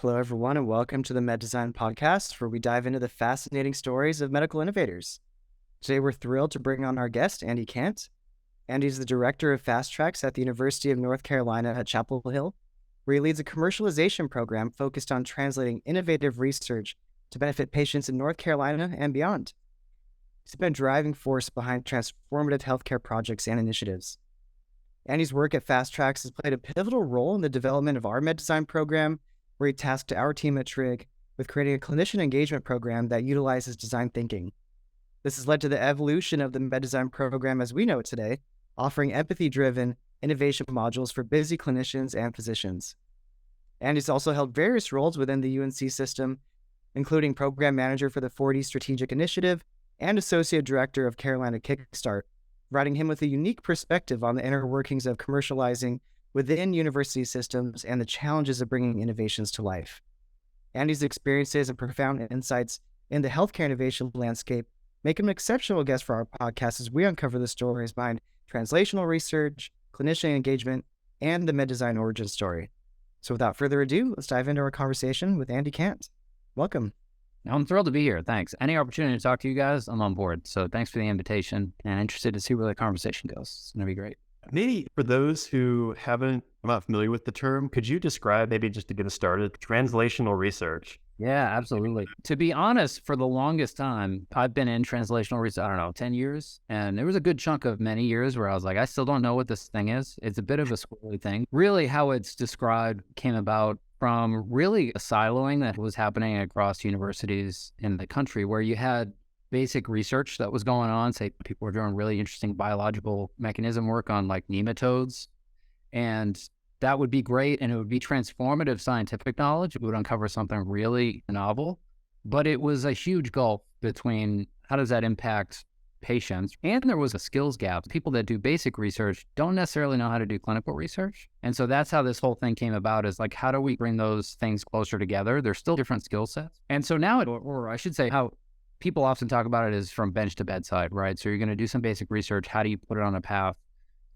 Hello, everyone, and welcome to the medDesign podcast, where we dive into the fascinating stories of medical innovators. Today, we're thrilled to bring on our guest, Andy Kant. Andy's the director of FastTraCS at the University of North Carolina at Chapel Hill, where he leads a commercialization program focused on translating innovative research to benefit patients in North Carolina and beyond. He's been a driving force behind transformative healthcare projects and initiatives. Andy's work at FastTraCS has played a pivotal role in the development of our medDesign program, where he tasked our team at Trig with creating a clinician engagement program that utilizes design thinking. This has led to the evolution of the medDesign program as we know it today, offering empathy-driven innovation modules for busy clinicians and physicians. Andy's also held various roles within the UNC system, including program manager for the 4D Strategic Initiative and associate director of Carolina Kickstart, providing him with a unique perspective on the inner workings of commercializing within university systems and the challenges of bringing innovations to life. Andy's experiences and profound insights in the healthcare innovation landscape make him an exceptional guest for our podcast as we uncover the stories behind translational research, clinician engagement, and the medDesign origin story. So without further ado, let's dive into our conversation with Andy Kant. Welcome. I'm thrilled to be here. Thanks. Any opportunity to talk to you guys, I'm on board. So thanks for the invitation and interested to see where the conversation goes. It's going to be great. Maybe for those who I'm not familiar with the term, could you describe, maybe just to get us started, translational research? Yeah, absolutely. To be honest, for the longest time, I've been in translational research, 10 years. And there was a good chunk of many years where I was like, I still don't know what this thing is. It's a bit of a squirrely thing. Really, how it's described came about from really a siloing that was happening across universities in the country, where you had basic research that was going on. Say people were doing really interesting biological mechanism work on like nematodes, and that would be great, and it would be transformative scientific knowledge. It would uncover something really novel, but it was a huge gulf between how does that impact patients, and there was a skills gap. People that do basic research don't necessarily know how to do clinical research, and so that's how this whole thing came about, is like, how do we bring those things closer together? There's still different skill sets, and so now, or I should say, how people often talk about it is from bench to bedside, right? So you're going to do some basic research. How do you put it on a path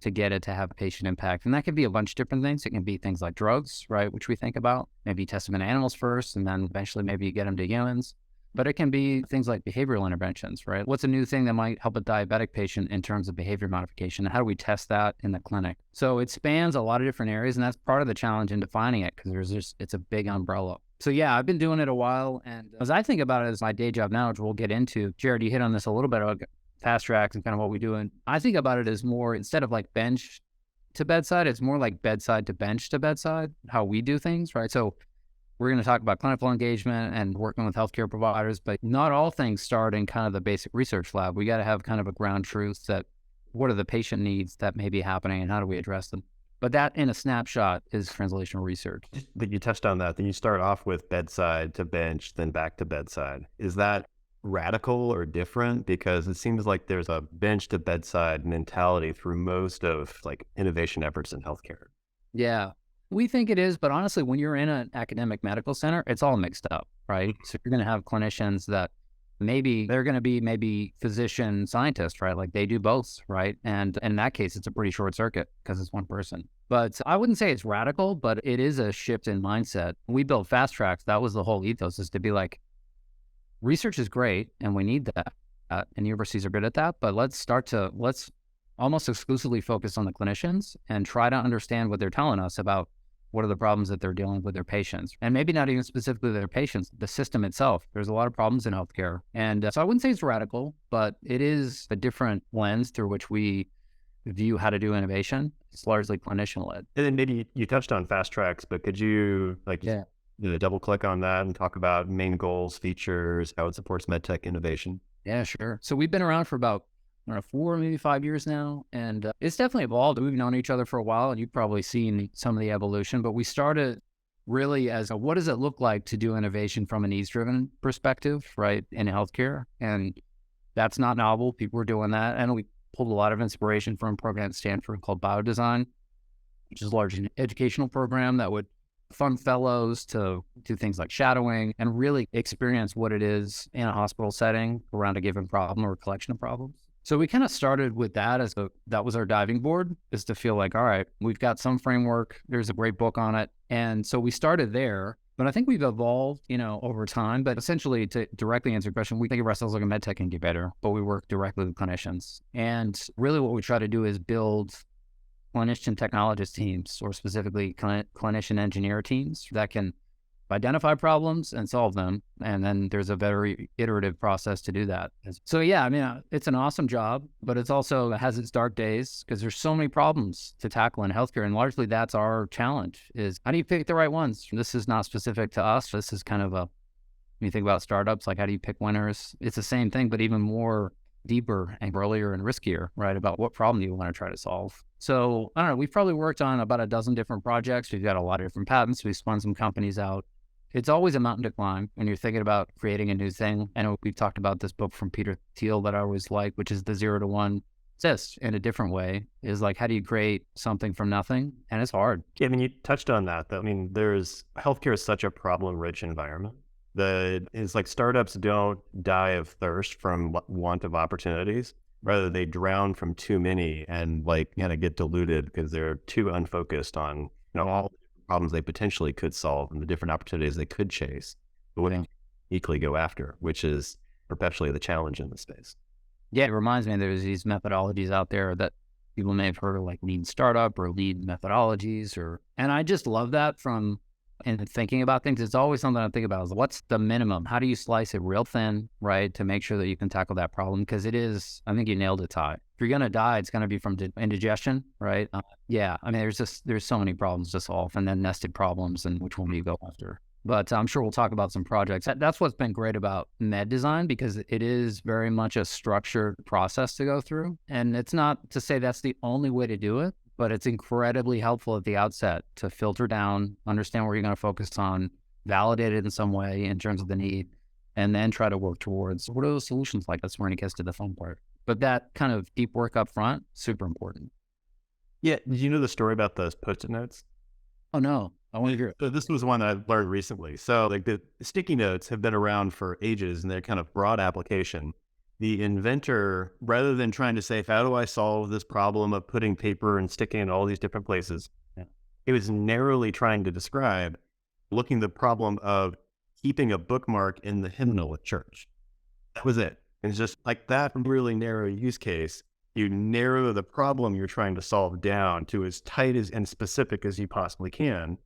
to get it to have a patient impact? And that can be a bunch of different things. It can be things like drugs, right, which we think about. Maybe test them in animals first, and then eventually maybe you get them to humans. But it can be things like behavioral interventions, right? What's a new thing that might help a diabetic patient in terms of behavior modification? How do we test that in the clinic? So it spans a lot of different areas, and that's part of the challenge in defining it, because it's a big umbrella. So yeah, I've been doing it a while, and as I think about it as my day job now, which we'll get into, Jared, you hit on this a little bit about FastTraCS and kind of what we do, and I think about it as more, instead of like bench to bedside, it's more like bedside to bench to bedside, how we do things, right? So we're going to talk about clinical engagement and working with healthcare providers, but not all things start in kind of the basic research lab. We got to have kind of a ground truth that what are the patient needs that may be happening and how do we address them? But that, in a snapshot, is translational research. That you touched on that. Then you start off with bedside to bench, then back to bedside. Is that radical or different? Because it seems like there's a bench to bedside mentality through most of like innovation efforts in healthcare. Yeah, we think it is, but honestly, when you're in an academic medical center, it's all mixed up, right? So you're going to have clinicians that maybe they're going to be physician scientists, right? Like they do both, right? And in that case, it's a pretty short circuit because it's one person. But I wouldn't say it's radical, but it is a shift in mindset. When we built FastTraCS, that was the whole ethos, is to be like, research is great and we need that, and universities are good at that, but let's almost exclusively focus on the clinicians and try to understand what they're telling us about what are the problems that they're dealing with their patients. And maybe not even specifically their patients, the system itself. There's a lot of problems in healthcare. And so I wouldn't say it's radical, but it is a different lens through which we view how to do innovation. It's largely clinician-led. And then maybe you touched on FastTraCS, but could you double click on that and talk about main goals, features, how it supports medtech innovation? Yeah, sure. So we've been around for about 4, maybe 5 years now. And it's definitely evolved. We've known each other for a while, and you've probably seen some of the evolution, but we started really as what does it look like to do innovation from a needs-driven perspective, right, in healthcare? And that's not novel. People were doing that. And we pulled a lot of inspiration from a program at Stanford called medDesign, which is a large educational program that would fund fellows to do things like shadowing and really experience what it is in a hospital setting around a given problem or a collection of problems. So we kind of started with that that was our diving board, is to feel like, all right, we've got some framework. There's a great book on it. And so we started there. But I think we've evolved, over time. But essentially, to directly answer your question, we think of ourselves like a medtech incubator, but we work directly with clinicians. And really what we try to do is build clinician technologist teams, or specifically clinician engineer teams that can identify problems and solve them. And then there's a very iterative process to do that. So yeah, I mean, it's an awesome job, but it's also has its dark days because there's so many problems to tackle in healthcare. And largely that's our challenge, is how do you pick the right ones? This is not specific to us. This is kind of when you think about startups, like how do you pick winners? It's the same thing, but even more deeper and earlier and riskier, right? About what problem you want to try to solve. So I don't know, we've probably worked on about a dozen different projects. We've got a lot of different patents. We've spun some companies out. It's always a mountain to climb when you're thinking about creating a new thing. And we've talked about this book from Peter Thiel that I always like, which is the 0 to 1 This in a different way, is like, how do you create something from nothing? And it's hard. Yeah, I mean, you touched on that. I mean, healthcare is such a problem-rich environment that it's like startups don't die of thirst from want of opportunities. Rather, they drown from too many and like kind of get diluted because they're too unfocused on all the problems they potentially could solve and the different opportunities they could chase, but wouldn't equally go after, which is perpetually the challenge in the space. Yeah, it reminds me there's these methodologies out there that people may have heard of, like lean startup or lean methodologies, and I just love that in thinking about things. It's always something I think about is what's the minimum? How do you slice it real thin, right, to make sure that you can tackle that problem? Because it is, I think you nailed it, Ty. If you're going to die, it's going to be from indigestion, right? Yeah, I mean, there's so many problems to solve, and then nested problems, and which one do you go after? But I'm sure we'll talk about some projects. That's what's been great about medDesign, because it is very much a structured process to go through. And it's not to say that's the only way to do it, but it's incredibly helpful at the outset to filter down, understand where you're going to focus on, validate it in some way in terms of the need, and then try to work towards what are those solutions like. That's when it gets to the fun part. But that kind of deep work up front, super important. Yeah. Did you know the story about those Post-it notes? Oh, no. I want to hear it. So this was one I learned recently. So like the sticky notes have been around for ages and they're kind of broad application. The inventor, rather than trying to say, how do I solve this problem of putting paper and sticking in all these different places? Yeah. He was narrowly trying to describe looking the problem of keeping a bookmark in the hymnal at church. That was it. And it's just like that really narrow use case. You narrow the problem you're trying to solve down to as tight and specific as you possibly can.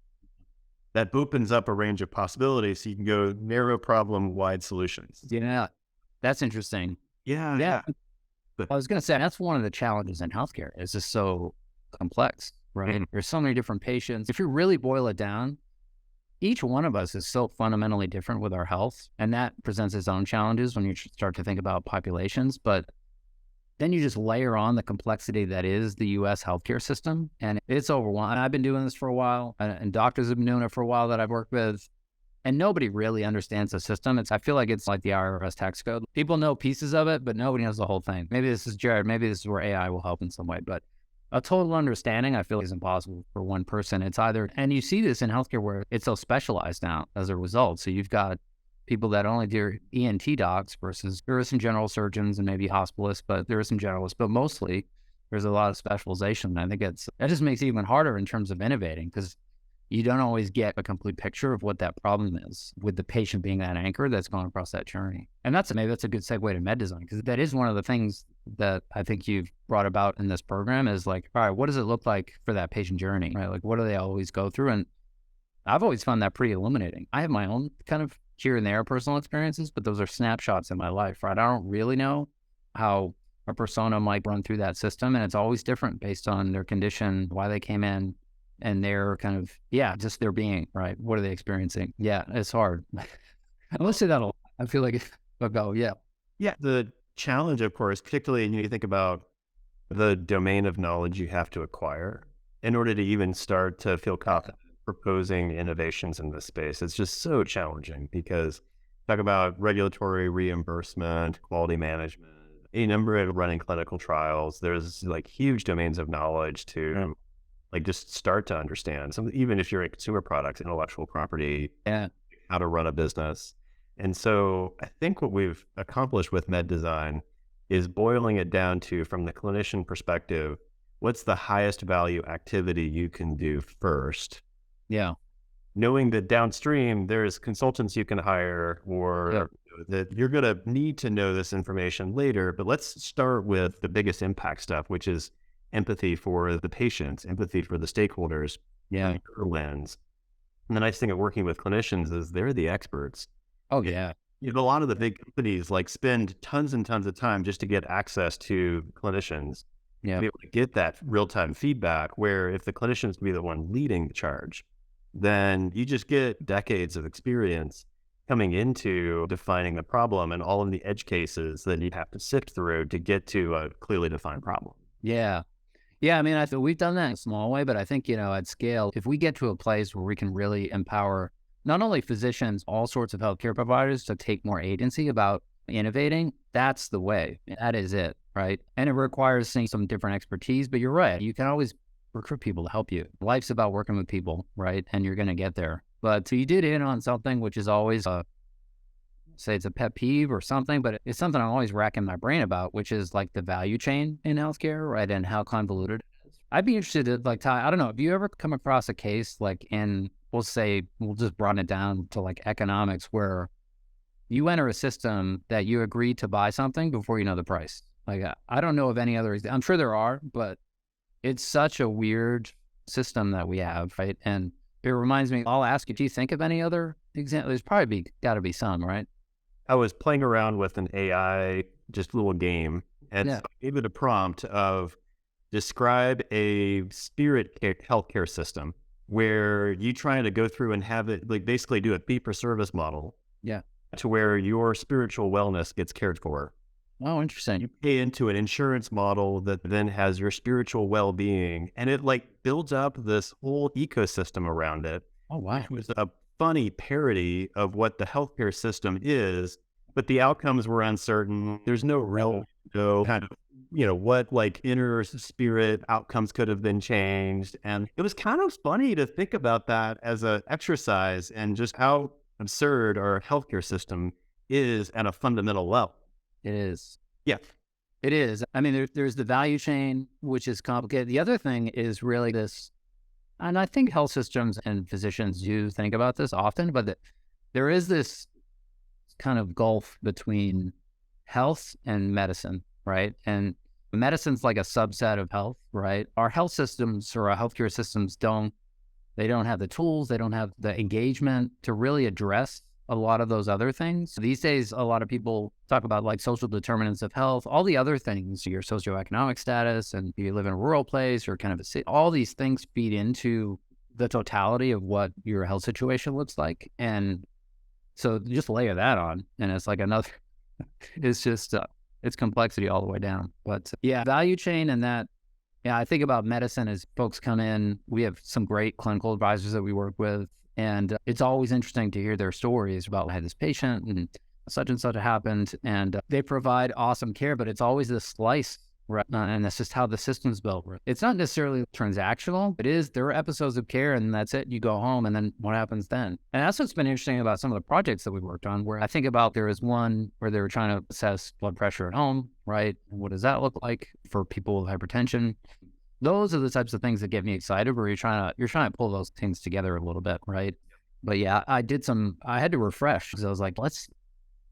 That opens up a range of possibilities so you can go narrow problem, wide solutions. Yeah, that's interesting. Yeah. But I was going to say, that's one of the challenges in healthcare. It's just so complex, right? Mm-hmm. There's so many different patients. If you really boil it down, each one of us is so fundamentally different with our health, and that presents its own challenges when you start to think about populations. But then you just layer on the complexity that is the U.S. healthcare system, and it's overwhelming. I've been doing this for a while, and doctors have been doing it for a while that I've worked with, and nobody really understands the system. I feel like it's like the IRS tax code. People know pieces of it, but nobody knows the whole thing. Maybe this is Jared. Maybe this is where AI will help in some way, but a total understanding, I feel, is impossible for one person. It's either, and you see this in healthcare where it's so specialized now as a result. So you've got people that only do ENT docs versus there are some general surgeons and maybe hospitalists, but there are some generalists, but mostly there's a lot of specialization. I think that just makes it even harder in terms of innovating, because you don't always get a complete picture of what that problem is, with the patient being that anchor that's going across that journey. And maybe that's a good segue to medDesign, because that is one of the things that I think you've brought about in this program is like, all right, what does it look like for that patient journey, right? Like, what do they always go through? And I've always found that pretty illuminating. I have my own kind of here and there personal experiences, but those are snapshots in my life, right? I don't really know how a persona might run through that system, and it's always different based on their condition, why they came in, and their kind of, just their being, right? What are they experiencing? Yeah, it's hard. I will say that a lot. I feel like I'll go, yeah. The challenge, of course, particularly when you think about the domain of knowledge you have to acquire in order to even start to feel confident proposing innovations in this space. It's just so challenging because talk about regulatory reimbursement, quality management, a number of running clinical trials. There's like huge domains of knowledge to like just start to understand. So even if you're in consumer products, intellectual property, how to run a business. And so I think what we've accomplished with medDesign is boiling it down to, from the clinician perspective, what's the highest value activity you can do first? Yeah. knowing that downstream there's consultants you can hire, or that you're going to need to know this information later. But let's start with the biggest impact stuff, which is empathy for the patients, empathy for the stakeholders, Yeah. your lens. And the nice thing of working with clinicians is they're the experts. Oh, yeah. A lot of the big companies like spend tons and tons of time just to get access to clinicians, Yeah. to be able to get that real-time feedback, where if the clinicians can be the one leading the charge, then you just get decades of experience coming into defining the problem and all of the edge cases that you have to sift through to get to a clearly defined problem. Yeah. Yeah. I mean, I think we've done that in a small way, but I think, at scale, if we get to a place where we can really empower not only physicians, all sorts of healthcare providers to take more agency about innovating, that's the way. That is it, right? And it requires some different expertise, but you're right. You can always recruit people to help you. Life's about working with people, right? And you're going to get there. But so you did hit on something which is always say it's a pet peeve or something, but it's something I'm always racking my brain about, which is like the value chain in healthcare, right? And how convoluted it is. I'd be interested to Ty, I don't know, have you ever come across a case like we'll just broaden it down to like economics, where you enter a system that you agree to buy something before you know the price? Like, I don't know of any other, I'm sure there are, but it's such a weird system that we have, right? And it reminds me, I'll ask you, do you think of any other example? There's probably got to be some, right? I was playing around with an AI, just little game, and Yeah. so I gave it a prompt of describe a spirit healthcare system where you trying to go through and have it like basically do a fee for service model. Yeah. To where your spiritual wellness gets cared for. Oh, interesting. You pay into an insurance model that then has your spiritual well-being, and it like builds up this whole ecosystem around it. Oh, wow. It was a funny parody of what the healthcare system is, but the outcomes were uncertain. There's no real kind of, what like inner spirit outcomes could have been changed. And it was kind of funny to think about that as an exercise and just how absurd our healthcare system is at a fundamental level. It is. Yeah. It is. I mean, there's the value chain, which is complicated. The other thing is really this, and I think health systems and physicians do think about this often, but there is this kind of gulf between health and medicine, right? And medicine's like a subset of health, right? Our health systems or our healthcare systems don't have the tools, they don't have the engagement to really address a lot of those other things. These days, a lot of people talk about like social determinants of health, all the other things, your socioeconomic status, and if you live in a rural place or kind of a city, all these things feed into the totality of what your health situation looks like. And so just layer that on, and it's like another, it's just, it's complexity all the way down. But yeah, value chain and that. Yeah, I think about medicine as folks come in. We have some great clinical advisors that we work with, and it's always interesting to hear their stories about, I had this patient and such happened, and they provide awesome care, but it's always this slice, right? And that's just how the system's built. It's not necessarily transactional. There are episodes of care, and that's it. You go home, and then what happens then? And that's what's been interesting about some of the projects that we worked on, where I think about there was one where they were trying to assess blood pressure at home, right? And what does that look like for people with hypertension? Those are the types of things that get me excited, where you're trying to pull those things together a little bit, right? But yeah, I had to refresh, because I was like,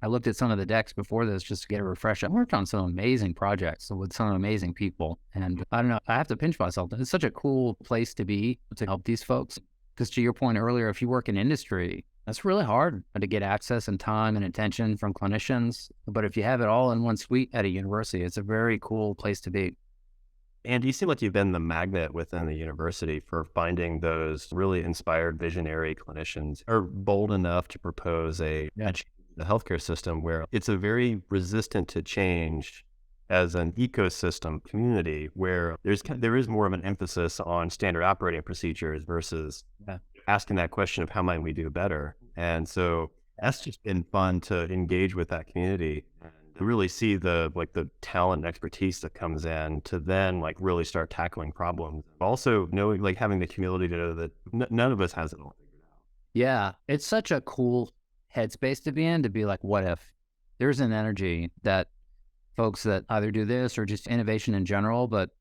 I looked at some of the decks before this just to get a refresh. I worked on some amazing projects with some amazing people. And I don't know, I have to pinch myself. It's such a cool place to be to help these folks. Because to your point earlier, if you work in industry, that's really hard to get access and time and attention from clinicians. But if you have it all in one suite at a university, it's a very cool place to be. And you seem like you've been the magnet within the university for finding those really inspired visionary clinicians who are bold enough to propose the healthcare system where it's a very resistant to change as an ecosystem community, where there is more of an emphasis on standard operating procedures versus asking that question of how might we do better. And so that's just been fun to engage with that community and really see the talent and expertise that comes in to then really start tackling problems. Also knowing, having the humility to know that none of us has it all figured out. Yeah, it's such a cool headspace to be in, to be like, what if? There's an energy that folks that either do this or just innovation in general, but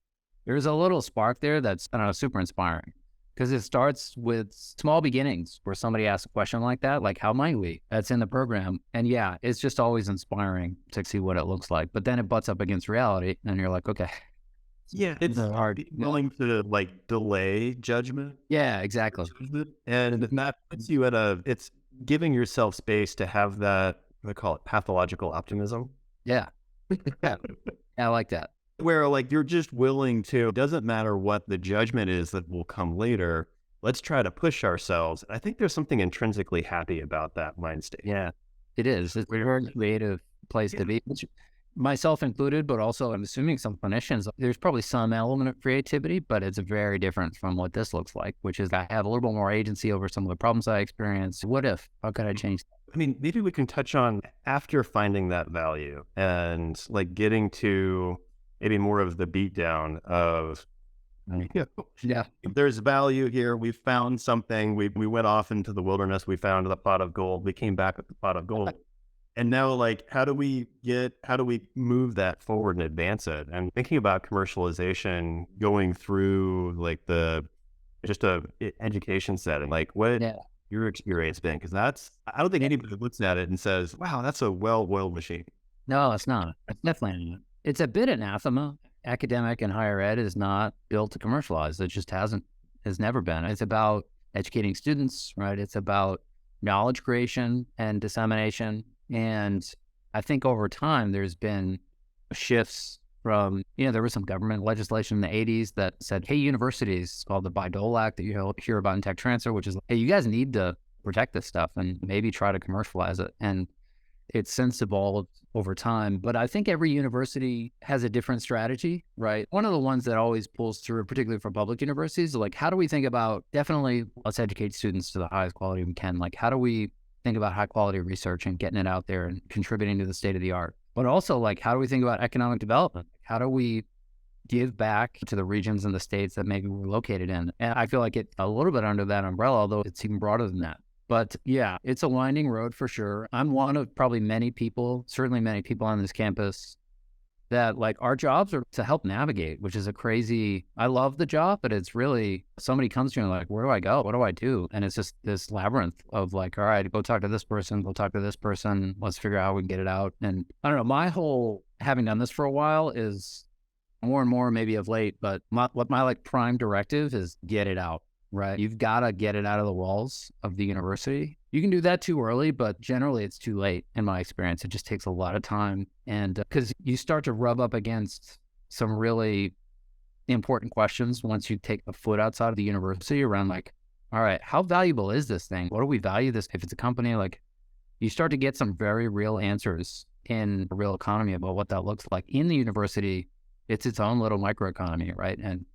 there's a little spark there that's, I don't know, super inspiring. Because it starts with small beginnings where somebody asks a question like that, like, how might we? That's in the program. And yeah, it's just always inspiring to see what it looks like. But then it butts up against reality and you're like, okay. Yeah, it's hard. Willing to like delay judgment. Yeah, exactly. And that puts you it's giving yourself space to have that, I call it pathological optimism. Yeah. Yeah, I like that. Where like you're just willing to, it doesn't matter what the judgment is that will come later, let's try to push ourselves. I think there's something intrinsically happy about that mind state. Yeah, it is. It's a very creative place to be, myself included, but also I'm assuming some clinicians, there's probably some element of creativity, but it's very different from what this looks like, which is I have a little bit more agency over some of the problems I experience. What if? How could I change that? I mean, maybe we can touch on after finding that value and like getting to maybe more of the beatdown of, yeah, there's value here. We found something. We went off into the wilderness. We found the pot of gold. We came back with the pot of gold. And now, like, how do we move that forward and advance it? And thinking about commercialization going through like just a education setting, like what your experience been? Because I don't think anybody looks at it and says, wow, that's a well-oiled machine. No, it's not. It's definitely not. It's a bit anathema. Academic and higher ed is not built to commercialize. It just has never been. It's about educating students, right? It's about knowledge creation and dissemination. And I think over time, there's been shifts from, there was some government legislation in the 80s that said, hey, universities, called the Bayh-Dole Act that you hear about in tech transfer, which is, hey, you guys need to protect this stuff and maybe try to commercialize it. And it's since evolved over time. But I think every university has a different strategy, right? One of the ones that always pulls through, particularly for public universities, is like, how do we think about, definitely let's educate students to the highest quality we can. Like, how do we think about high quality research and getting it out there and contributing to the state of the art? But also, like, how do we think about economic development? How do we give back to the regions and the states that maybe we're located in? And I feel like it's a little bit under that umbrella, although it's even broader than that. But yeah, it's a winding road for sure. I'm one of probably many people, certainly many people on this campus, that like our jobs are to help navigate, which is I love the job, but it's really, somebody comes to you and like, where do I go? What do I do? And it's just this labyrinth of like, all right, go talk to this person, go talk to this person. Let's figure out how we can get it out. And I don't know, my whole, having done this for a while is more and more maybe of late, but what my like prime directive is get it out. Right. You've got to get it out of the walls of the university. You can do that too early, but generally it's too late in my experience. It just takes a lot of time. And because you start to rub up against some really important questions once you take a foot outside of the university around like, all right, how valuable is this thing? What do we value this? If it's a company, like you start to get some very real answers in the real economy about what that looks like. In the university, it's its own little microeconomy, right? And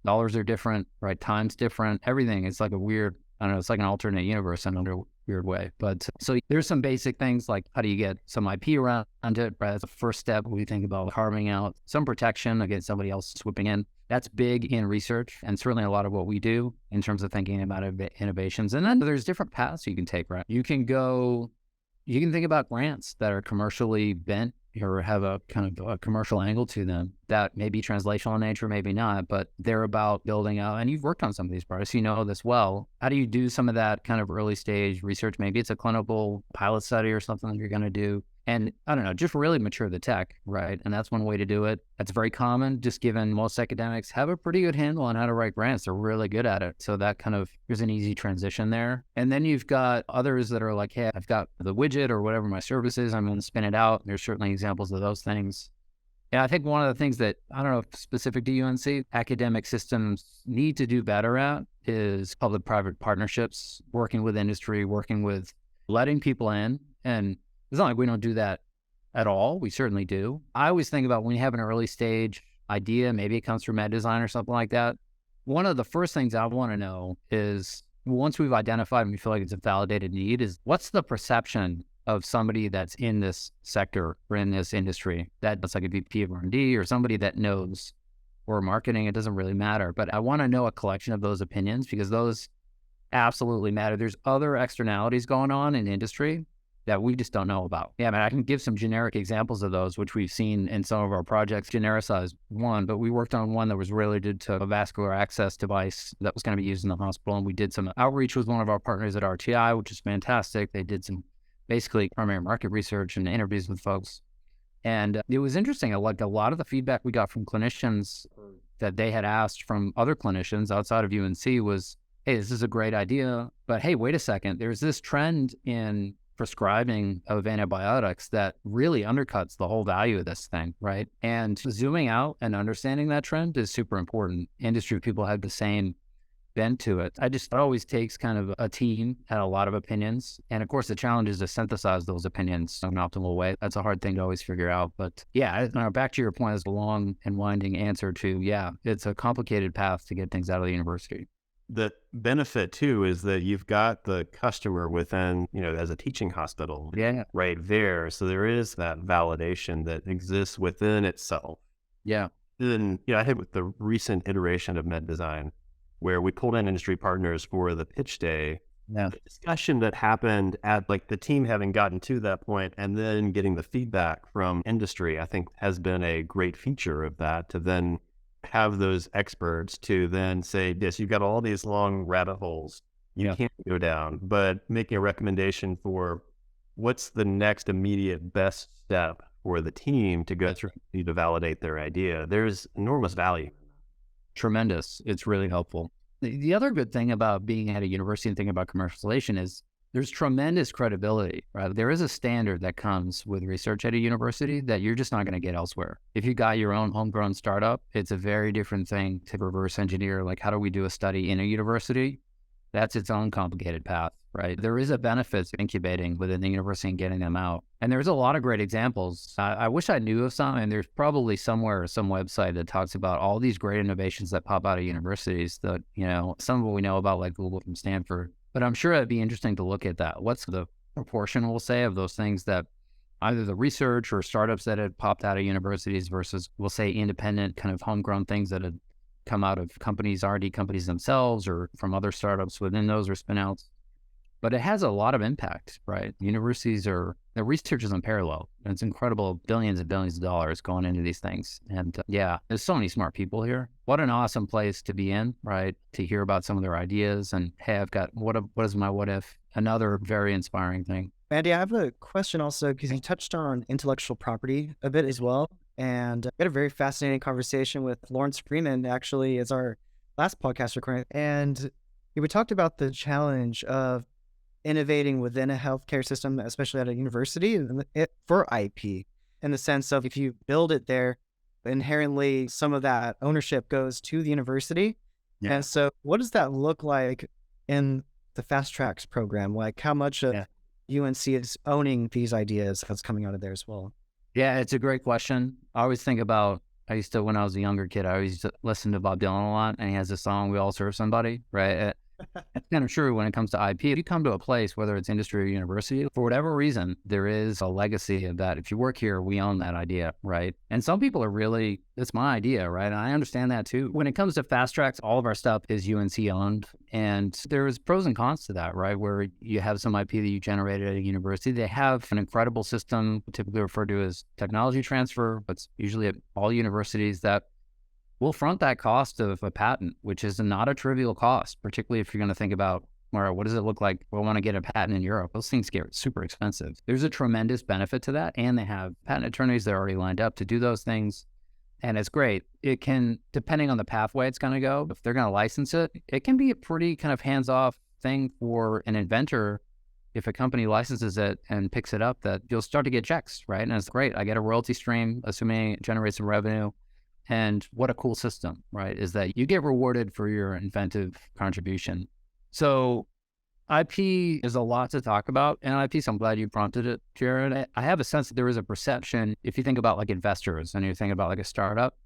dollars are different, right? Time's different, everything. It's like a weird, I don't know, it's like an alternate universe in a weird way. But so there's some basic things like how do you get some IP around it, right? That's the first step. We think about carving out some protection against somebody else swooping in. That's big in research and certainly a lot of what we do in terms of thinking about innovations. And then there's different paths you can take, right? You can think about grants that are commercially bent or have a kind of a commercial angle to them that may be translational in nature, maybe not, but they're about building out, and you've worked on some of these projects, you know this well. How do you do some of that kind of early stage research? Maybe it's a clinical pilot study or something that you're going to do. And I don't know, just really mature the tech, right? And that's one way to do it. That's very common, just given most academics have a pretty good handle on how to write grants. They're really good at it. So that kind of, there's an easy transition there. And then you've got others that are like, hey, I've got the widget or whatever my service is, I'm going to spin it out. There's certainly examples of those things. Yeah, I think one of the things that, I don't know if specific to UNC, academic systems need to do better at is public-private partnerships, working with industry, working with letting people in. And it's not like we don't do that at all. We certainly do. I always think about when you have an early stage idea, maybe it comes from medDesign or something like that. One of the first things I want to know is once we've identified and we feel like it's a validated need is what's the perception of somebody that's in this sector or in this industry that's like a VP of R&D or somebody that knows or marketing, it doesn't really matter. But I want to know a collection of those opinions because those absolutely matter. There's other externalities going on in industry that we just don't know about. Yeah, I mean, I can give some generic examples of those, which we've seen in some of our projects. Genericized one, but we worked on one that was related to a vascular access device that was going to be used in the hospital. And we did some outreach with one of our partners at RTI, which is fantastic. They did some basically primary market research and interviews with folks. And it was interesting. Like a lot of the feedback we got from clinicians that they had asked from other clinicians outside of UNC was, hey, this is a great idea, but hey, wait a second. There's this trend in prescribing of antibiotics that really undercuts the whole value of this thing, right? And zooming out and understanding that trend is super important. Industry people have the same bent to it. It always takes kind of a team and a lot of opinions. And of course, the challenge is to synthesize those opinions in an optimal way. That's a hard thing to always figure out. But yeah, back to your point, is a long and winding answer to, yeah, it's a complicated path to get things out of the university. The benefit too is that you've got the customer within, as a teaching hospital, right there. So there is that validation that exists within itself. Yeah. Then, I think with the recent iteration of medDesign, where we pulled in industry partners for the pitch day, the discussion that happened at like the team having gotten to that point and then getting the feedback from industry, I think has been a great feature of that, to then have those experts to then say, yes, you've got all these long rabbit holes you can't go down, but making a recommendation for what's the next immediate best step for the team to go through to validate their idea. There's enormous value. Tremendous. It's really helpful. The other good thing about being at a university and thinking about commercialization is there's tremendous credibility, right? There is a standard that comes with research at a university that you're just not going to get elsewhere. If you got your own homegrown startup, it's a very different thing to reverse engineer. Like, how do we do a study in a university? That's its own complicated path, right? There is a benefit to incubating within the university and getting them out. And there's a lot of great examples. I wish I knew of some, and there's probably somewhere some website that talks about all these great innovations that pop out of universities that, some of what we know about, like Google from Stanford. But I'm sure it'd be interesting to look at that. What's the proportion, we'll say, of those things that either the research or startups that had popped out of universities versus, we'll say, independent kind of homegrown things that had come out of companies, R&D companies themselves, or from other startups within those or spin-outs. But it has a lot of impact, right? Universities the research is unparalleled. It's incredible, billions and billions of dollars going into these things. And there's so many smart people here. What an awesome place to be in, right? To hear about some of their ideas and, hey, I've got, what is my what if? Another very inspiring thing. Andy, I have a question also, because you touched on intellectual property a bit as well. And we had a very fascinating conversation with Lawrence Freeman, actually, as our last podcast recording. And we talked about the challenge of innovating within a healthcare system, especially at a university, for IP, in the sense of if you build it there, inherently some of that ownership goes to the university. Yeah. And so what does that look like in the FastTraCS program? Like, how much of UNC is owning these ideas that's coming out of there as well? Yeah, it's a great question. I always think about, when I was a younger kid, I always used to listen to Bob Dylan a lot, and he has a song, We All Serve Somebody, right? It's kind of true when it comes to IP. If you come to a place, whether it's industry or university, for whatever reason, there is a legacy of that. If you work here, we own that idea, right? And some people are really, it's my idea, right? And I understand that too. When it comes to FastTraCS, all of our stuff is UNC owned. And there's pros and cons to that, right? Where you have some IP that you generated at a university. They have an incredible system, typically referred to as technology transfer, but it's usually at all universities that will front that cost of a patent, which is not a trivial cost, particularly if you're going to think about, what does it look like? We want to get a patent in Europe. Those things get super expensive. There's a tremendous benefit to that. And they have patent attorneys that are already lined up to do those things. And it's great. It can, depending on the pathway it's going to go, if they're going to license it, it can be a pretty kind of hands-off thing for an inventor. If a company licenses it and picks it up, that you'll start to get checks, right? And it's great. I get a royalty stream, assuming it generates some revenue. And what a cool system, right? Is that you get rewarded for your inventive contribution. So IP is a lot to talk about. And IP, so I'm glad you prompted it, Jared. I have a sense that there is a perception, if you think about like investors and you think about like a startup,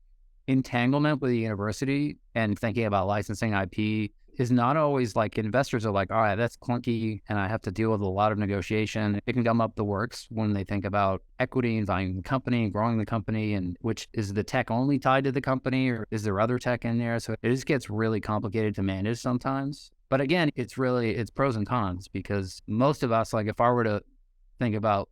entanglement with the university and thinking about licensing IP is not always like, investors are like, all right, that's clunky and I have to deal with a lot of negotiation. It can gum up the works when they think about equity and valuing the company and growing the company, and which is the tech only tied to the company or is there other tech in there? So it just gets really complicated to manage sometimes. But again, it's pros and cons, because most of us, like if I were to think about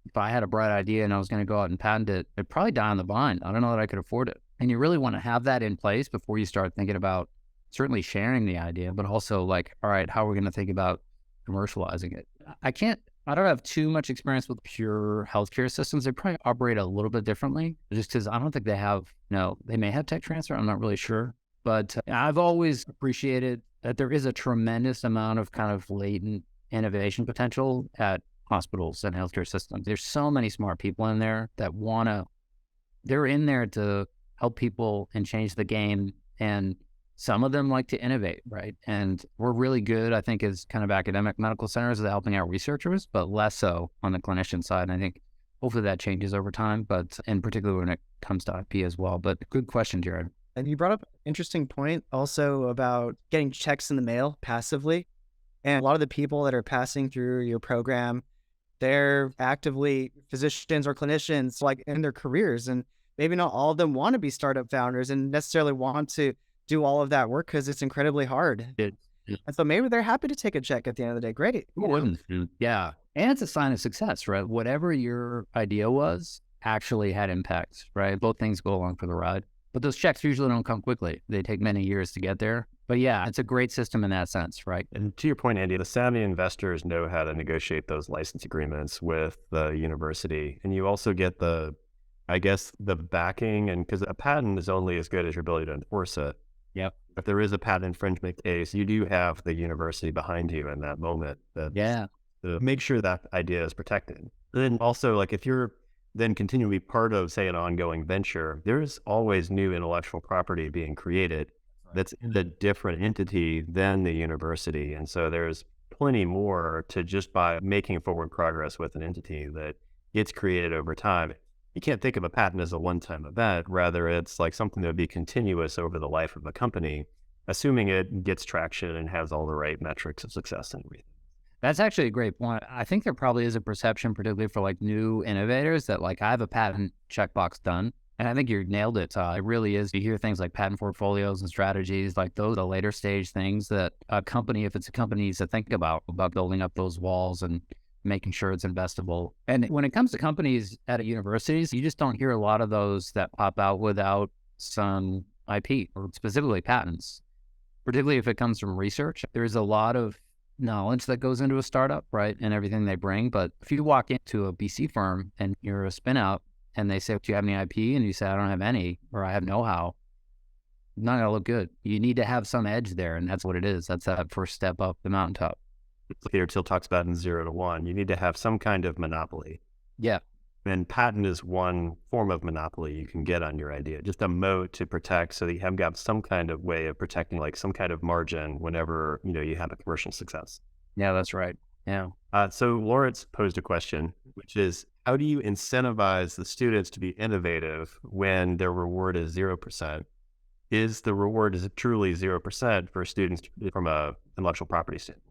if I had a bright idea and I was going to go out and patent it, it'd probably die on the vine. I don't know that I could afford it. And you really want to have that in place before you start thinking about certainly sharing the idea, but also like, all right, how are we going to think about commercializing it? I don't have too much experience with pure healthcare systems. They probably operate a little bit differently just because I don't think they have, they may have tech transfer. I'm not really sure. But I've always appreciated that there is a tremendous amount of kind of latent innovation potential at hospitals and healthcare systems. There's so many smart people in there that they're in there to help people and change the game. And some of them like to innovate, right? And we're really good, I think, as kind of academic medical centers at helping out researchers, but less so on the clinician side. And I think hopefully that changes over time, but in particular when it comes to IP as well. But good question, Jared. And you brought up an interesting point also about getting checks in the mail passively. And a lot of the people that are passing through your program, they're actively physicians or clinicians like in their careers. And maybe not all of them want to be startup founders and necessarily want to do all of that work because it's incredibly hard. And so maybe they're happy to take a check at the end of the day. Great. Yeah. And it's a sign of success, right? Whatever your idea was actually had impact, right? Both things go along for the ride. But those checks usually don't come quickly. They take many years to get there. But yeah, it's a great system in that sense, right? And to your point, Andy, the savvy investors know how to negotiate those license agreements with the university. And you also get the backing, and because a patent is only as good as your ability to enforce it. Yep. If there is a patent infringement case, you do have the university behind you in that moment. To make sure that idea is protected. And then also, like if you're then continually part of, say, an ongoing venture, there's always new intellectual property being created that's in a different entity than the university. And so there's plenty more to just by making forward progress with an entity that gets created over time. You can't think of a patent as a one-time event. Rather, it's like something that would be continuous over the life of a company, assuming it gets traction and has all the right metrics of success and everything. That's actually a great point. I think there probably is a perception, particularly for like new innovators, that like I have a patent checkbox done. And I think you nailed it. It really is. You hear things like patent portfolios and strategies, like those are later stage things that a company, if it's a company, needs to think about building up those walls and making sure it's investable. And when it comes to companies at universities, you just don't hear a lot of those that pop out without some IP or specifically patents, particularly if it comes from research. There's a lot of knowledge that goes into a startup, right? And everything they bring. But if you walk into a VC firm and you're a spin out and they say, do you have any IP? And you say, I don't have any, or I have know-how, not going to look good. You need to have some edge there. And that's what it is. That's that first step up the mountaintop. Peter Thiel talks about in 0 to 1, you need to have some kind of monopoly. Yeah. And patent is one form of monopoly you can get on your idea, just a moat to protect so that you have got some kind of way of protecting, like some kind of margin whenever, you have a commercial success. Yeah, that's right. Yeah. So Lawrence posed a question, which is, how do you incentivize the students to be innovative when their reward is 0%? Is the reward truly 0% for students from a intellectual property standpoint?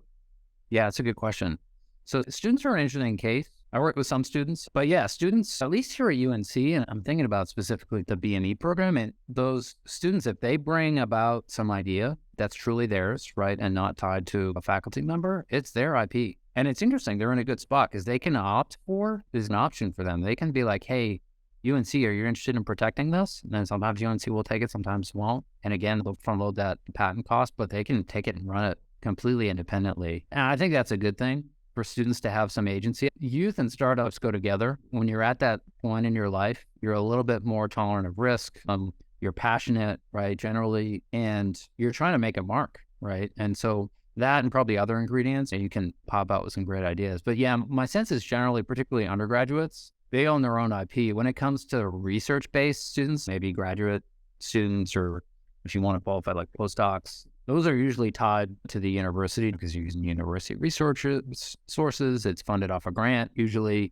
Yeah, that's a good question. So students are an interesting case. I work with some students, but yeah, students, at least here at UNC, and I'm thinking about specifically the BME program, and those students, if they bring about some idea that's truly theirs, right, and not tied to a faculty member, it's their IP. And it's interesting, they're in a good spot because they can opt for, there's an option for them. They can be like, hey, UNC, are you interested in protecting this? And then sometimes UNC will take it, sometimes won't. And again, they'll front load that patent cost, but they can take it and run it completely independently. And I think that's a good thing for students to have some agency. Youth and startups go together. When you're at that point in your life, you're a little bit more tolerant of risk. You're passionate, right, generally, and you're trying to make a mark, right? And so that and probably other ingredients, and you can pop out with some great ideas. But yeah, my sense is generally, particularly undergraduates, they own their own IP. When it comes to research-based students, maybe graduate students, or if you want to qualify like postdocs, those are usually tied to the university because you're using university research sources. It's funded off a grant. Usually,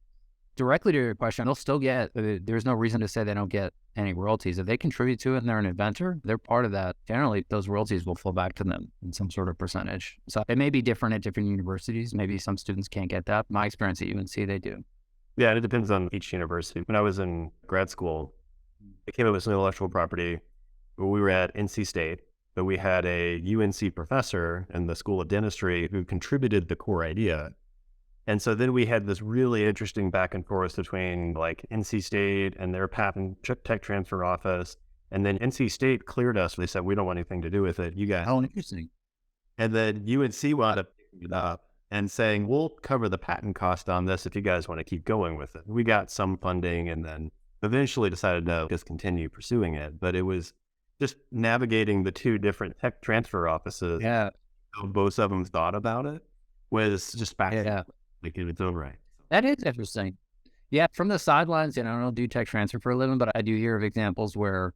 directly to your question, they'll still get, there's no reason to say they don't get any royalties. If they contribute to it and they're an inventor, they're part of that. Generally, those royalties will flow back to them in some sort of percentage. So it may be different at different universities. Maybe some students can't get that. My experience at UNC, they do. Yeah, and it depends on each university. When I was in grad school, I came up with some intellectual property. We were at NC State, but we had a UNC professor in the School of Dentistry who contributed the core idea. And so then we had this really interesting back and forth between like NC State and their patent tech transfer office. And then NC State cleared us. They said, we don't want anything to do with it. You guys. Oh, interesting. And then UNC wound up picking it up and saying, we'll cover the patent cost on this if you guys want to keep going with it. We got some funding and then eventually decided to discontinue pursuing it. But it was just navigating the two different tech transfer offices. Yeah. How both of them thought about it was just fascinating. Yeah. Like in its own right. That is interesting. Yeah, from the sidelines, I don't do tech transfer for a living, but I do hear of examples where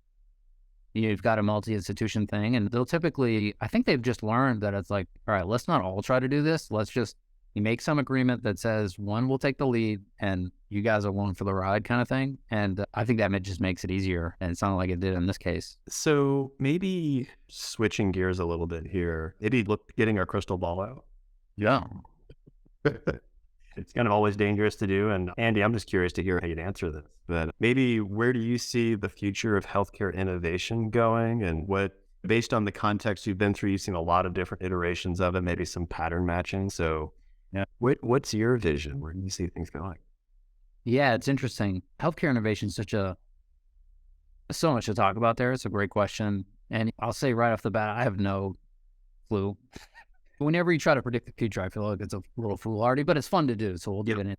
you've got a multi-institution thing, and they'll typically, I think they've just learned that it's like, all right, let's not all try to do this. Let's just make some agreement that says one will take the lead and you guys are along for the ride kind of thing. And I think that just makes it easier, and it's not like it did in this case. So maybe switching gears a little bit here, maybe getting our crystal ball out. Yeah. It's kind of always dangerous to do. And Andy, I'm just curious to hear how you'd answer this. But maybe where do you see the future of healthcare innovation going? And what, based on the context you've been through, you've seen a lot of different iterations of it, maybe some pattern matching. So yeah, what's your vision? Where do you see things going? Yeah, it's interesting. Healthcare innovation is so much to talk about there. It's a great question. And I'll say right off the bat, I have no clue. Whenever you try to predict the future, I feel like it's a little foolhardy, but it's fun to do. So we'll give it in.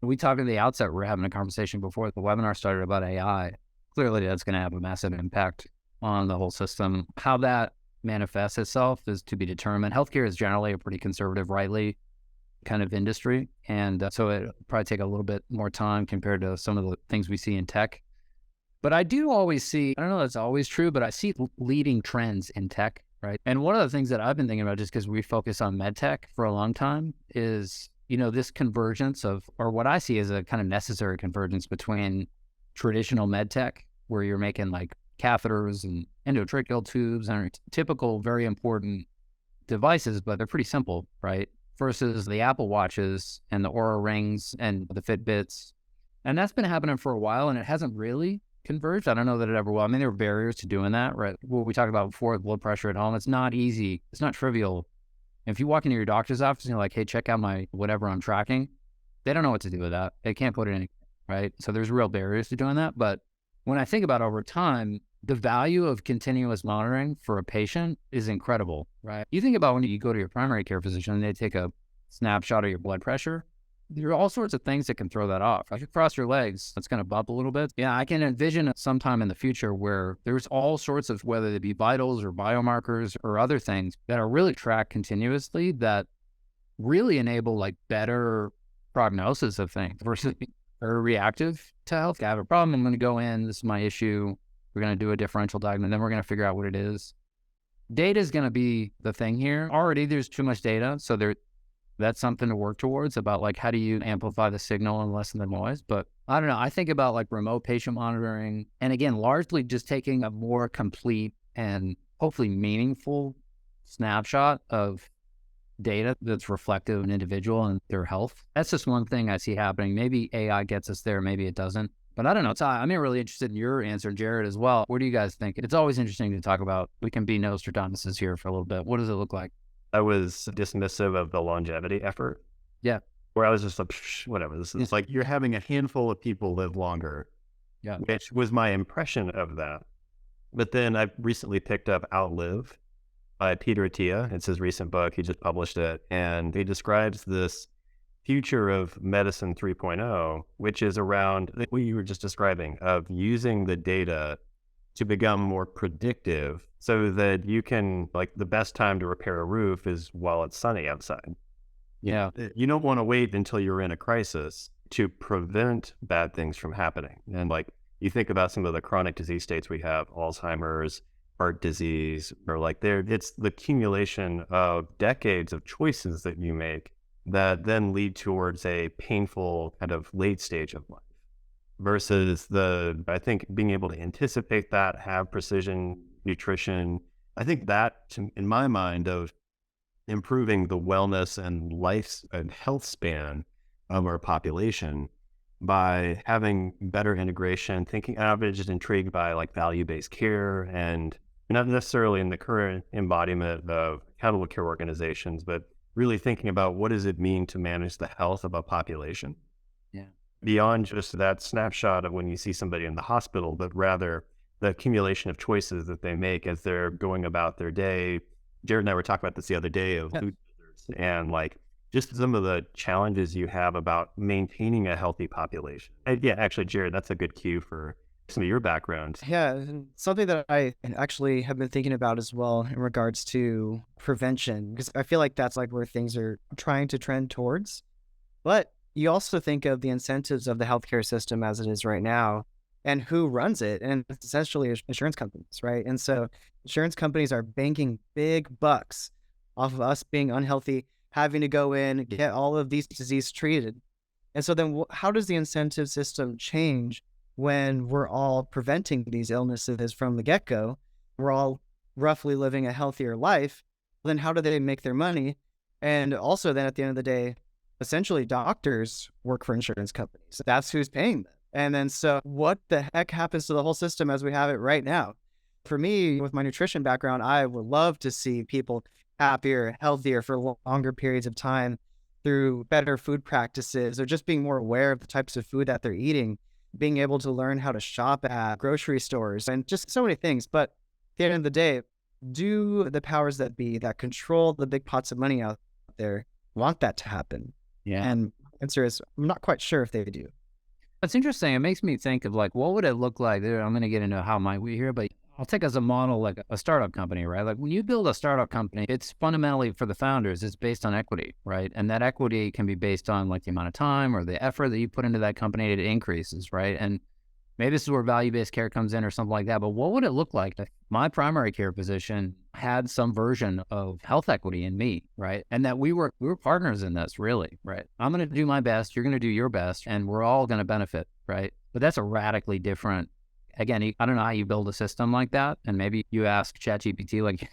We talked at the outset, we're having a conversation before the webinar started about AI. Clearly, that's going to have a massive impact on the whole system. How that manifests itself is to be determined. Healthcare is generally a pretty conservative, rightly kind of industry. And so it'll probably take a little bit more time compared to some of the things we see in tech. But I do always see, I don't know if that's always true, but I see leading trends in tech. Right. And one of the things that I've been thinking about, just because we focus on med tech for a long time, is, this convergence of, or what I see as a kind of necessary convergence between traditional med tech, where you're making like catheters and endotracheal tubes and typical, very important devices, but they're pretty simple, right? Versus the Apple Watches and the Oura Rings and the Fitbits. And that's been happening for a while, and it hasn't really converged. I don't know that it ever will. I mean, there are barriers to doing that, right? What we talked about before, blood pressure at home, it's not easy. It's not trivial. If you walk into your doctor's office and you're like, hey, check out my whatever I'm tracking, they don't know what to do with that. They can't put it in, right? So there's real barriers to doing that. But when I think about over time, the value of continuous monitoring for a patient is incredible, right? You think about when you go to your primary care physician and they take a snapshot of your blood pressure, there are all sorts of things that can throw that off. If you cross your legs, it's going to bump a little bit. Yeah, I can envision sometime in the future where there's all sorts of, whether they be vitals or biomarkers or other things that are really tracked continuously that really enable like better prognosis of things versus being very reactive to health. I have a problem, I'm going to go in, this is my issue. We're going to do a differential diagnosis, and then we're going to figure out what it is. Data is going to be the thing here. Already there's too much data, so that's something to work towards about like, how do you amplify the signal and lessen the noise? But I don't know. I think about like remote patient monitoring. And again, largely just taking a more complete and hopefully meaningful snapshot of data that's reflective of an individual and their health. That's just one thing I see happening. Maybe AI gets us there. Maybe it doesn't. But I don't know. I'm really interested in your answer, Jared, as well. What do you guys think? It's always interesting to talk about. We can be Nostradamuses here for a little bit. What does it look like? I was dismissive of the longevity effort. Yeah. Where I was just like, whatever. This is like, you're having a handful of people live longer. Yeah. Which was my impression of that. But then I recently picked up Outlive by Peter Attia. It's his recent book. He just published it. And he describes this future of medicine 3.0, which is around what you were just describing, of using the data to become more predictive so that you can, like, the best time to repair a roof is while it's sunny outside. Yeah. You don't want to wait until you're in a crisis to prevent bad things from happening. And like, you think about some of the chronic disease states we have, Alzheimer's, heart disease, or like it's the accumulation of decades of choices that you make that then lead towards a painful kind of late stage of life. Versus I think being able to anticipate that, have precision nutrition, I think that, in my mind, of improving the wellness and life and health span of our population by having better integration, thinking, I've been just intrigued by like value-based care, and not necessarily in the current embodiment of accountable care organizations, but really thinking about what does it mean to manage the health of a population. Yeah. Beyond just that snapshot of when you see somebody in the hospital, but rather the accumulation of choices that they make as they're going about their day. Jared and I were talking about this the other day of food deserts and like just some of the challenges you have about maintaining a healthy population. And yeah, actually, Jared, that's a good cue for some of your background. Yeah, and something that I actually have been thinking about as well in regards to prevention, because I feel like that's like where things are trying to trend towards. But you also think of the incentives of the healthcare system as it is right now and who runs it. And it's essentially insurance companies, right? And so insurance companies are banking big bucks off of us being unhealthy, having to go in, get all of these diseases treated. And so then how does the incentive system change when we're all preventing these illnesses from the get-go? We're all roughly living a healthier life. Then how do they make their money? And also then at the end of the day, essentially doctors work for insurance companies. That's who's paying them. And then so what the heck happens to the whole system as we have it right now? For me, with my nutrition background, I would love to see people happier, healthier for longer periods of time through better food practices or just being more aware of the types of food that they're eating, being able to learn how to shop at grocery stores and just so many things. But at the end of the day, do the powers that be that control the big pots of money out there want that to happen? Yeah. And the answer is, I'm not quite sure if they do. That's interesting. It makes me think of like, what would it look like? I'm going to get into how might we here, but I'll take as a model like a startup company, right? Like when you build a startup company, it's fundamentally for the founders, it's based on equity, right? And that equity can be based on like the amount of time or the effort that you put into that company. It increases, right? And maybe this is where value-based care comes in or something like that. But what would it look like if my primary care physician had some version of health equity in me, right? And that we were partners in this, really, right? I'm going to do my best. You're going to do your best, and we're all going to benefit, right? But that's a radically different. Again, I don't know how you build a system like that, and maybe you ask ChatGPT like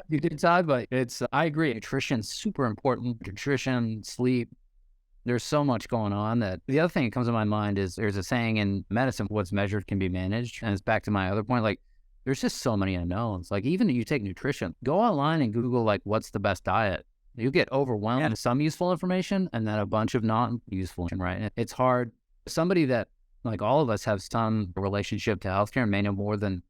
you did, Todd. But I agree. Nutrition's super important. Nutrition, sleep. There's so much going on that the other thing that comes to my mind is there's a saying in medicine, what's measured can be managed. And it's back to my other point, like there's just so many unknowns. Like even if you take nutrition, go online and Google like what's the best diet. You get overwhelmed with some useful information and then a bunch of non-useful, right? It's hard. Somebody that like all of us have some relationship to healthcare and may know more than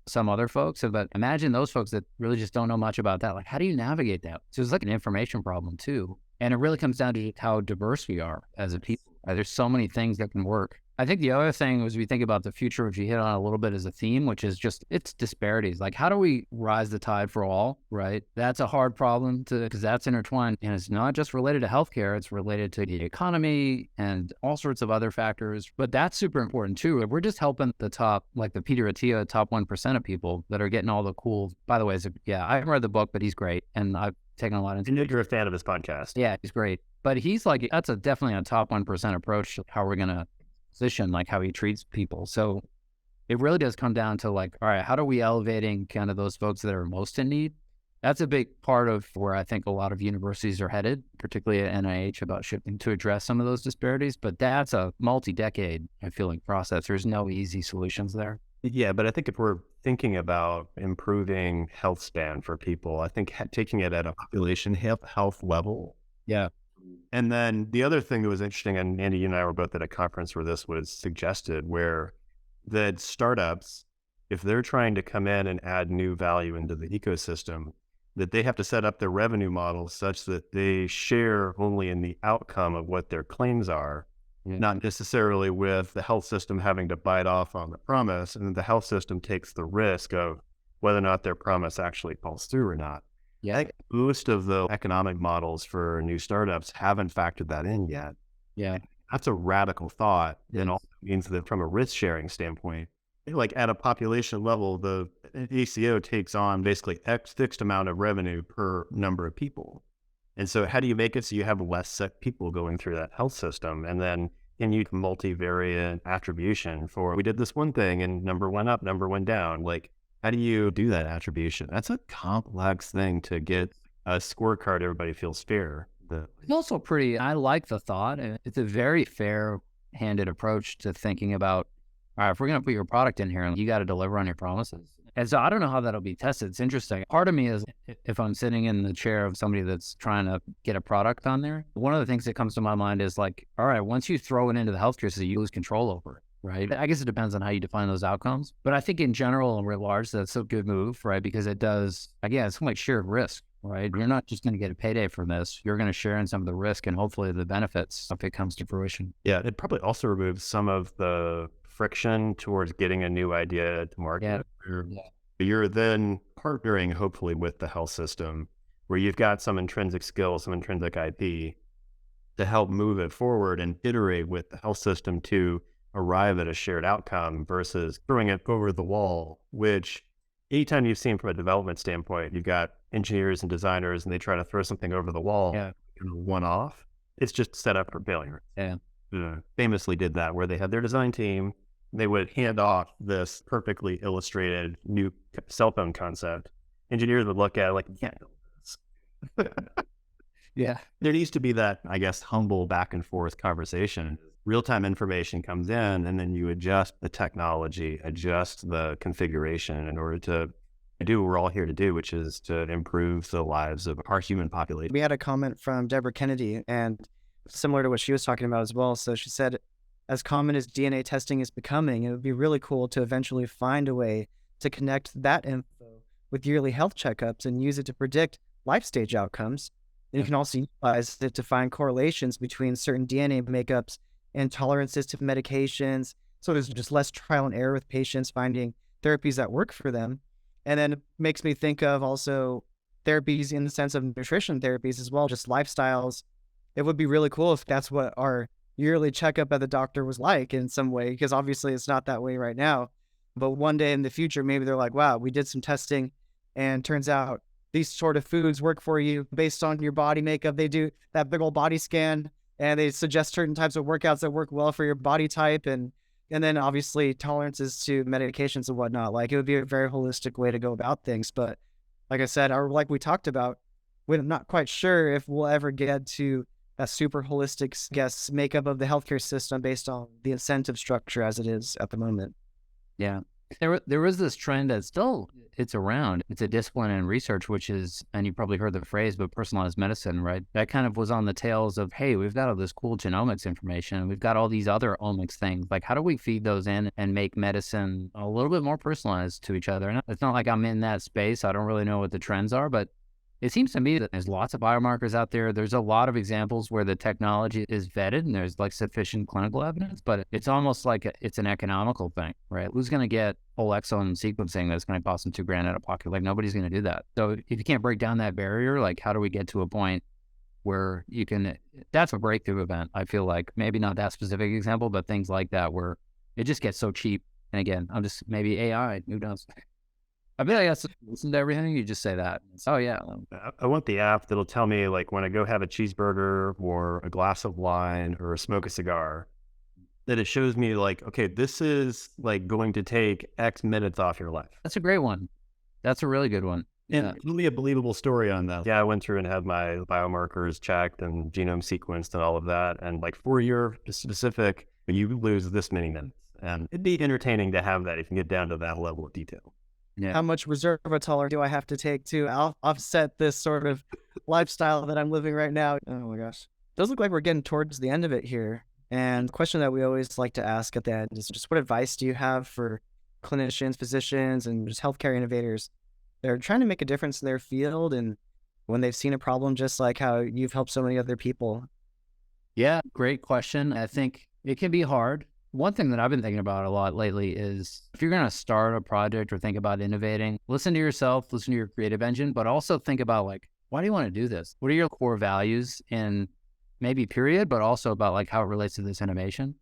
some other folks. But imagine those folks that really just don't know much about that. Like how do you navigate that? So it's like an information problem too. And it really comes down to how diverse we are as a people. There's so many things that can work. I think the other thing as we think about the future, which you hit on a little bit as a theme, which is just it's disparities. Like how do we rise the tide for all, right? That's a hard problem because that's intertwined. And it's not just related to healthcare. It's related to the economy and all sorts of other factors. But that's super important too. If we're just helping the top, like the Peter Attia, top 1% of people that are getting all the cool, by the way, yeah, I haven't read the book, but he's great. And I've taken a lot into it. You're a fan of his podcast. Yeah, he's great. But he's like, that's definitely a top 1% approach to how we're going to position, like how he treats people. So it really does come down to like, all right, how are we elevating kind of those folks that are most in need? That's a big part of where I think a lot of universities are headed, particularly at NIH, about shifting to address some of those disparities. But that's a multi-decade, I feel like, process. There's no easy solutions there. Yeah, but I think if we're thinking about improving health span for people, I think taking it at a population health level. Yeah. And then the other thing that was interesting, and Andy, you and I were both at a conference where this was suggested, where the startups, if they're trying to come in and add new value into the ecosystem, that they have to set up their revenue model such that they share only in the outcome of what their claims are, not necessarily with the health system having to bite off on the promise, and then the health system takes the risk of whether or not their promise actually falls through or not. Yeah. I think most of the economic models for new startups haven't factored that in yet. Yeah. That's a radical thought. And also means that from a risk sharing standpoint, like at a population level, the ACO takes on basically X fixed amount of revenue per number of people. And so how do you make it so you have less sick people going through that health system? And then can you multivariate attribution for, we did this one thing and number went up, number went down. Like, how do you do that attribution? That's a complex thing to get a scorecard everybody feels fair. It's also I like the thought. It's a very fair-handed approach to thinking about, all right, if we're going to put your product in here, you got to deliver on your promises. And so I don't know how that'll be tested. It's interesting. Part of me is if I'm sitting in the chair of somebody that's trying to get a product on there, one of the things that comes to my mind is like, all right, once you throw it into the healthcare system, you lose control over it, right? I guess it depends on how you define those outcomes. But I think in general and writ large, that's a good move, right? Because it does, again, it's like shared risk, right? You're not just going to get a payday from this. You're going to share in some of the risk and hopefully the benefits if it comes to fruition. Yeah, it probably also removes some of the friction towards getting a new idea to market. You're then partnering hopefully with the health system where you've got some intrinsic skills, some intrinsic IP to help move it forward and iterate with the health system to arrive at a shared outcome versus throwing it over the wall, which anytime you've seen from a development standpoint, you've got engineers and designers and they try to throw something over the wall, one off, it's just set up for failure. Famously did that where they had their design team, they would hand off this perfectly illustrated new cell phone concept. Engineers would look at it like, you can't build this. There needs to be that, I guess, humble back and forth conversation. Real-time information comes in and then you adjust the technology, adjust the configuration in order to do what we're all here to do, which is to improve the lives of our human population. We had a comment from Deborah Kennedy and similar to what she was talking about as well. So she said, as common as DNA testing is becoming, it would be really cool to eventually find a way to connect that info with yearly health checkups and use it to predict life stage outcomes. And you can also utilize it to find correlations between certain DNA makeups and tolerances to medications. So there's just less trial and error with patients finding therapies that work for them. And then it makes me think of also therapies in the sense of nutrition therapies as well, just lifestyles. It would be really cool if that's what our yearly checkup at the doctor was like in some way, because obviously it's not that way right now. But one day in the future, maybe they're like, wow, we did some testing and turns out these sort of foods work for you based on your body makeup. They do that big old body scan and they suggest certain types of workouts that work well for your body type. And then obviously tolerances to medications and whatnot. Like it would be a very holistic way to go about things. But like I said, or like we talked about, we're not quite sure if we'll ever get to that super holistic, I guess, makeup of the healthcare system based on the incentive structure as it is at the moment. Yeah. There was this trend that still, it's around. It's a discipline in research, which is, and you probably heard the phrase, but personalized medicine, right? That kind of was on the tails of, hey, we've got all this cool genomics information. We've got all these other omics things. Like, how do we feed those in and make medicine a little bit more personalized to each other? And it's not like I'm in that space. I don't really know what the trends are, but it seems to me that there's lots of biomarkers out there. There's a lot of examples where the technology is vetted and there's like sufficient clinical evidence, but it's almost like it's an economical thing, right? Who's going to get whole exome sequencing that's going to cost them $2,000 out of pocket? Like nobody's going to do that. So if you can't break down that barrier, like how do we get to a point where you can, that's a breakthrough event. I feel like maybe not that specific example, but things like that where it just gets so cheap. And again, I'm just maybe AI, who knows? I feel like that's listen to everything. You just say that. Oh yeah. I want the app that'll tell me like when I go have a cheeseburger or a glass of wine or smoke a cigar, that it shows me like, okay, this is like going to take X minutes off your life. That's a great one. That's a really good one. And really a believable story on that. Yeah, I went through and had my biomarkers checked and genome sequenced and all of that. And like for your specific, you lose this many minutes. And it'd be entertaining to have that if you can get down to that level of detail. Yeah. How much resveratrol do I have to take to offset this sort of lifestyle that I'm living right now? Oh my gosh. It does look like we're getting towards the end of it here. And the question that we always like to ask at the end is just what advice do you have for clinicians, physicians, and just healthcare innovators? They're trying to make a difference in their field and when they've seen a problem, just like how you've helped so many other people. Yeah, great question. I think it can be hard. One thing that I've been thinking about a lot lately is if you're going to start a project or think about innovating, listen to yourself, listen to your creative engine, but also think about like, why do you want to do this? What are your core values in maybe period, but also about like how it relates to this innovation?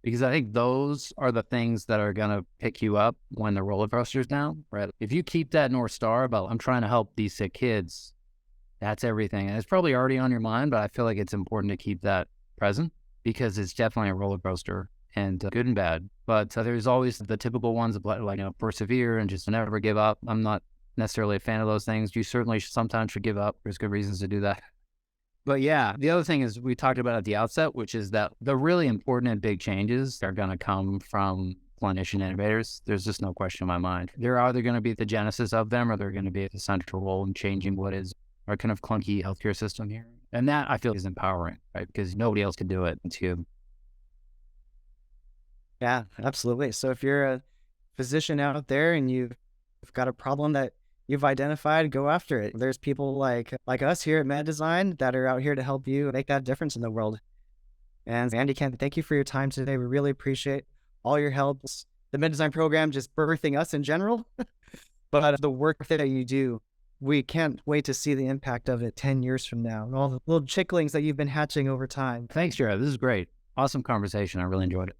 Because I think those are the things that are going to pick you up when the roller coaster's down, right? If you keep that North Star about, I'm trying to help these sick kids, that's everything. And it's probably already on your mind, but I feel like it's important to keep that present because it's definitely a roller coaster. And good and bad. But there's always the typical ones of like, persevere and just never give up. I'm not necessarily a fan of those things. You certainly sometimes should give up. There's good reasons to do that. But yeah, the other thing is we talked about at the outset, which is that the really important and big changes are going to come from clinician innovators. There's just no question in my mind. They're either going to be the genesis of them, or they're going to be the central role in changing what is our kind of clunky healthcare system here. And that I feel is empowering, right? Because nobody else can do it. It's you. Yeah, absolutely. So if you're a physician out there and you've got a problem that you've identified, go after it. There's people like us here at medDesign that are out here to help you make that difference in the world. And Andy Kant, thank you for your time today. We really appreciate all your help. The medDesign program just birthing us in general, but the work that you do, we can't wait to see the impact of it 10 years from now and all the little chicklings that you've been hatching over time. Thanks, Jared. This is great. Awesome conversation. I really enjoyed it.